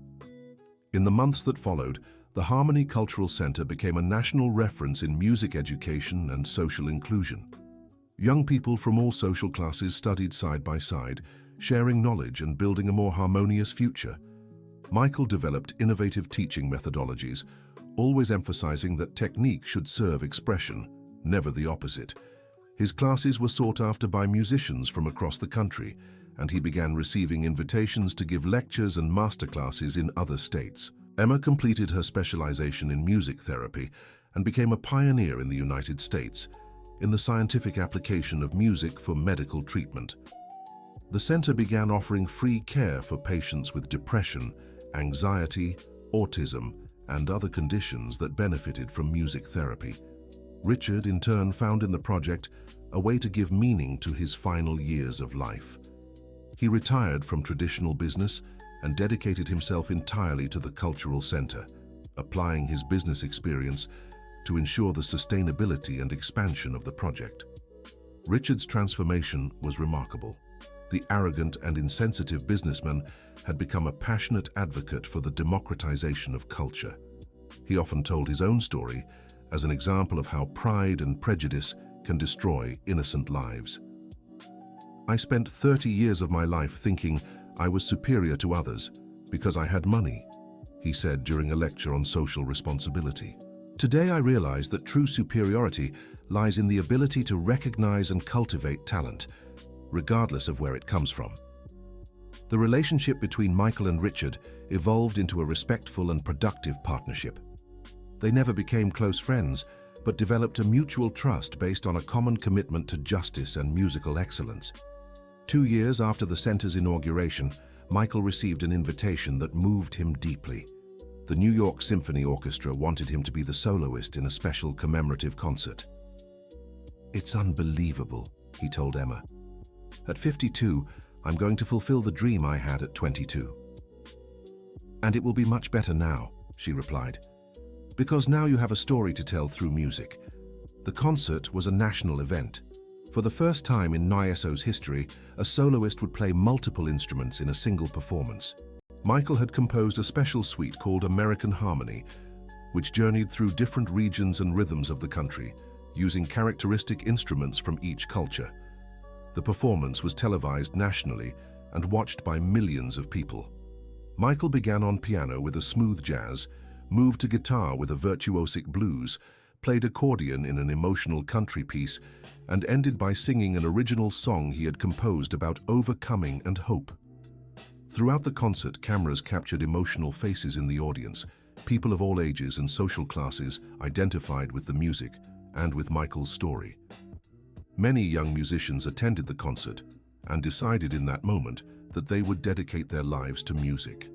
In the months that followed, the Harmony Cultural Center became a national reference in music education and social inclusion. Young people from all social classes studied side by side, sharing knowledge and building a more harmonious future. Michael developed innovative teaching methodologies, always emphasizing that technique should serve expression, never the opposite. His classes were sought after by musicians from across the country, and he began receiving invitations to give lectures and masterclasses in other states. Emma completed her specialization in music therapy and became a pioneer in the United States in the scientific application of music for medical treatment. The center began offering free care for patients with depression, anxiety, autism, and other conditions that benefited from music therapy. Richard, in turn, found in the project a way to give meaning to his final years of life. He retired from traditional business and dedicated himself entirely to the cultural center, applying his business experience to ensure the sustainability and expansion of the project. Richard's transformation was remarkable. The arrogant and insensitive businessman had become a passionate advocate for the democratization of culture. He often told his own story as an example of how pride and prejudice can destroy innocent lives. "I spent 30 years of my life thinking I was superior to others because I had money," he said during a lecture on social responsibility. "Today I realize that true superiority lies in the ability to recognize and cultivate talent, regardless of where it comes from." The relationship between Michael and Richard evolved into a respectful and productive partnership. They never became close friends, but developed a mutual trust based on a common commitment to justice and musical excellence. 2 years after the center's inauguration, Michael received an invitation that moved him deeply. The New York Symphony Orchestra wanted him to be the soloist in a special commemorative concert. "It's unbelievable," he told Emma. "At 52, I'm going to fulfill the dream I had at 22. And it will be much better now," she replied, "because now you have a story to tell through music." The concert was a national event. For the first time in NYSO's history, a soloist would play multiple instruments in a single performance. Michael had composed a special suite called American Harmony, which journeyed through different regions and rhythms of the country, using characteristic instruments from each culture. The performance was televised nationally and watched by millions of people. Michael began on piano with a smooth jazz, moved to guitar with a virtuosic blues, played accordion in an emotional country piece, and ended by singing an original song he had composed about overcoming and hope. Throughout the concert, cameras captured emotional faces in the audience. People of all ages and social classes identified with the music and with Michael's story. Many young musicians attended the concert and decided in that moment that they would dedicate their lives to music.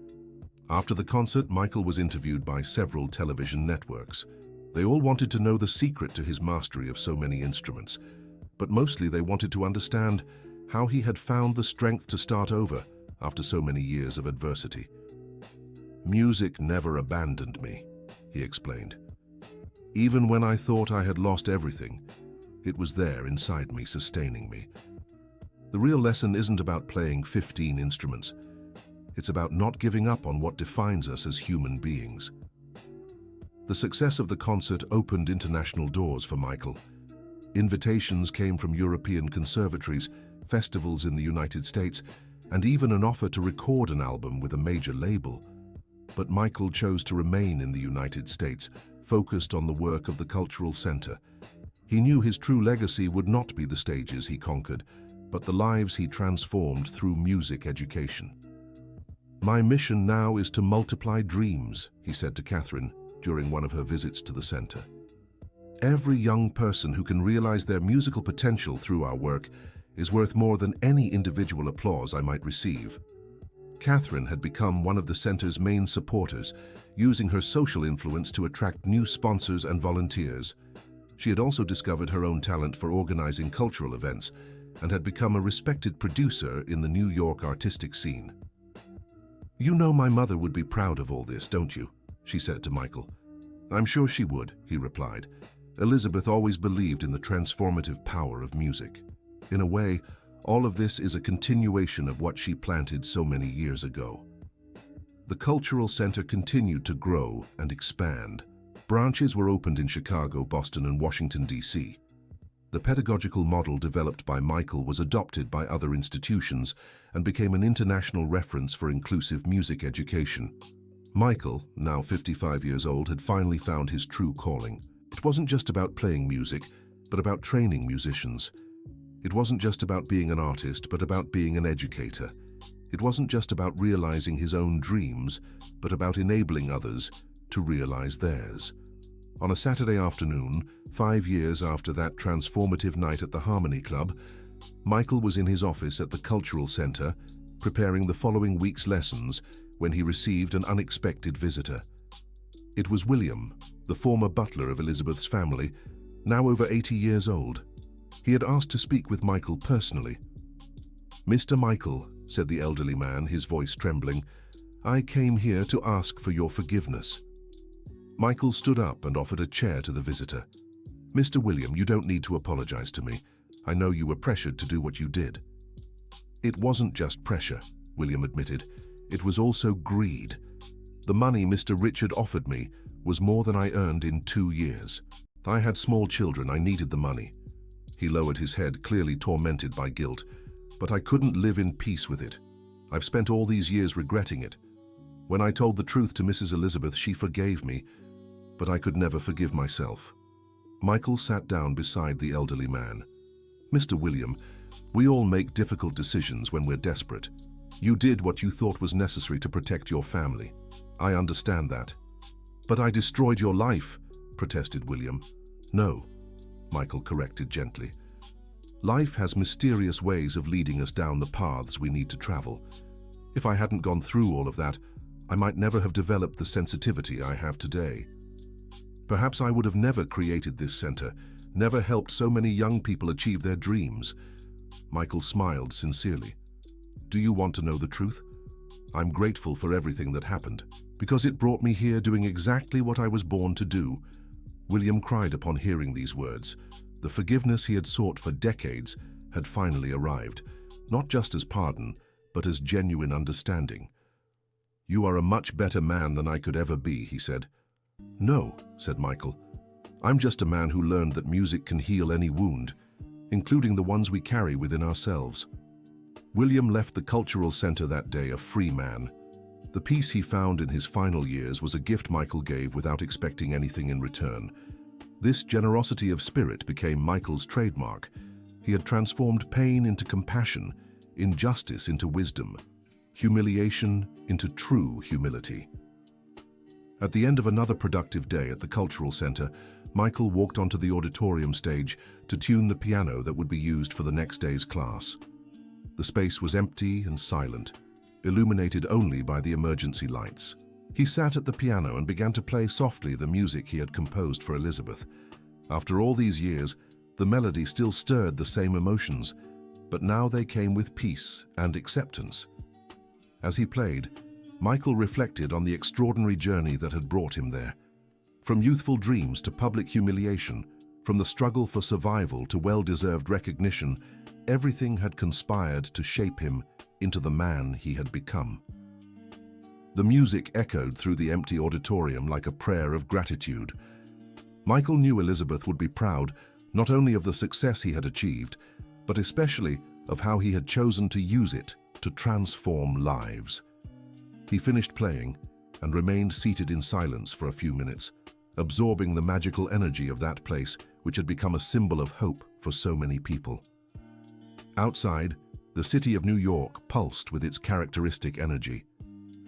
After the concert, Michael was interviewed by several television networks. They all wanted to know the secret to his mastery of so many instruments, but mostly they wanted to understand how he had found the strength to start over after so many years of adversity. "Music never abandoned me," he explained. "Even when I thought I had lost everything, it was there inside me, sustaining me. The real lesson isn't about playing 15 instruments. It's about not giving up on what defines us as human beings." The success of the concert opened international doors for Michael. Invitations came from European conservatories, festivals in the United States, and even an offer to record an album with a major label. But Michael chose to remain in the United States, focused on the work of the cultural center. He knew his true legacy would not be the stages he conquered, but the lives he transformed through music education. "My mission now is to multiply dreams," he said to Catherine during one of her visits to the center. "Every young person who can realize their musical potential through our work is worth more than any individual applause I might receive." Catherine had become one of the center's main supporters, using her social influence to attract new sponsors and volunteers. She had also discovered her own talent for organizing cultural events and had become a respected producer in the New York artistic scene. "You know my mother would be proud of all this, don't you?" she said to Michael. "I'm sure she would," he replied. "Elizabeth always believed in the transformative power of music. In a way, all of this is a continuation of what she planted so many years ago." The cultural center continued to grow and expand. Branches were opened in Chicago, Boston, and Washington, D.C. The pedagogical model developed by Michael was adopted by other institutions and became an international reference for inclusive music education. Michael, now 55 years old, had finally found his true calling. It wasn't just about playing music, but about training musicians. It wasn't just about being an artist, but about being an educator. It wasn't just about realizing his own dreams, but about enabling others to realize theirs. On a Saturday afternoon, 5 years after that transformative night at the Harmony Club, Michael was in his office at the Cultural Center, preparing the following week's lessons when he received an unexpected visitor. It was William, the former butler of Elizabeth's family, now over 80 years old. He had asked to speak with Michael personally. "Mr. Michael," said the elderly man, his voice trembling, "I came here to ask for your forgiveness." Michael stood up and offered a chair to the visitor. "Mr. William, you don't need to apologize to me. I know you were pressured to do what you did." "It wasn't just pressure," William admitted. "It was also greed. The money Mr. Richard offered me was more than I earned in 2 years. I had small children, I needed the money." He lowered his head, clearly tormented by guilt. "But I couldn't live in peace with it. I've spent all these years regretting it. When I told the truth to Mrs. Elizabeth, she forgave me, but I could never forgive myself." Michael sat down beside the elderly man. "Mr. William, we all make difficult decisions when we're desperate. You did what you thought was necessary to protect your family. I understand that." "But I destroyed your life," protested William. "No," Michael corrected gently. "Life has mysterious ways of leading us down the paths we need to travel. If I hadn't gone through all of that, I might never have developed the sensitivity I have today. Perhaps I would have never created this center, never helped so many young people achieve their dreams." Michael smiled sincerely. "Do you want to know the truth? I'm grateful for everything that happened, because it brought me here doing exactly what I was born to do." William cried upon hearing these words. The forgiveness he had sought for decades had finally arrived, not just as pardon, but as genuine understanding. "You are a much better man than I could ever be," he said. "No," said Michael. "I'm just a man who learned that music can heal any wound, including the ones we carry within ourselves." William left the Cultural Center that day a free man. The peace he found in his final years was a gift Michael gave without expecting anything in return. This generosity of spirit became Michael's trademark. He had transformed pain into compassion, injustice into wisdom, humiliation into true humility. At the end of another productive day at the Cultural Center, Michael walked onto the auditorium stage to tune the piano that would be used for the next day's class. The space was empty and silent, illuminated only by the emergency lights. He sat at the piano and began to play softly the music he had composed for Elizabeth. After all these years, the melody still stirred the same emotions, but now they came with peace and acceptance. As he played, Michael reflected on the extraordinary journey that had brought him there. From youthful dreams to public humiliation, from the struggle for survival to well-deserved recognition, everything had conspired to shape him into the man he had become. The music echoed through the empty auditorium like a prayer of gratitude. Michael knew Elizabeth would be proud not only of the success he had achieved, but especially of how he had chosen to use it to transform lives. He finished playing and remained seated in silence for a few minutes, absorbing the magical energy of that place which had become a symbol of hope for so many people. Outside, the city of New York pulsed with its characteristic energy.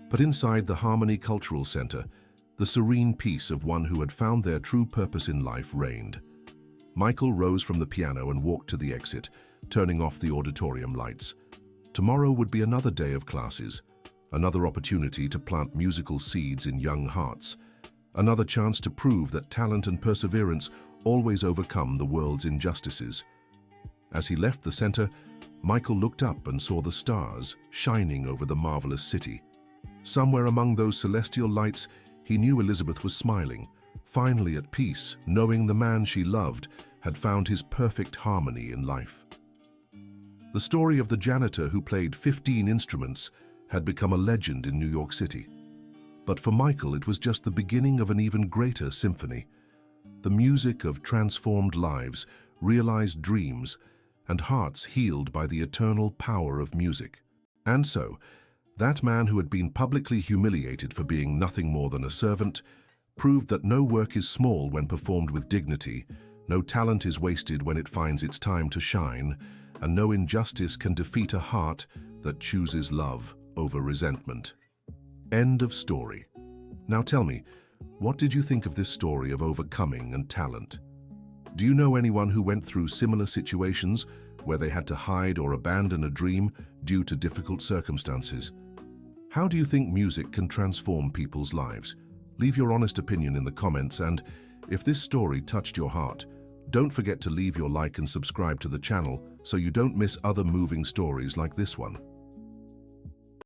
But inside the Harmony Cultural Center, the serene peace of one who had found their true purpose in life reigned. Michael rose from the piano and walked to the exit, turning off the auditorium lights. Tomorrow would be another day of classes, another opportunity to plant musical seeds in young hearts, another chance to prove that talent and perseverance always overcome the world's injustices. As he left the center, Michael looked up and saw the stars shining over the marvelous city. Somewhere among those celestial lights, he knew Elizabeth was smiling, finally at peace, knowing the man she loved had found his perfect harmony in life. The story of the janitor who played 15 instruments had become a legend in New York City. But for Michael, it was just the beginning of an even greater symphony. The music of transformed lives, realized dreams, and hearts healed by the eternal power of music. And so, That man, who had been publicly humiliated for being nothing more than a servant, proved that no work is small when performed with dignity, no talent is wasted when it finds its time to shine, and no injustice can defeat a heart that chooses love over resentment. End of story. Now tell me, what did you think of this story of overcoming and talent? Do you know anyone who went through similar situations where they had to hide or abandon a dream due to difficult circumstances? How do you think music can transform people's lives? Leave your honest opinion in the comments, and if this story touched your heart, don't forget to leave your like and subscribe to the channel so you don't miss other moving stories like this one.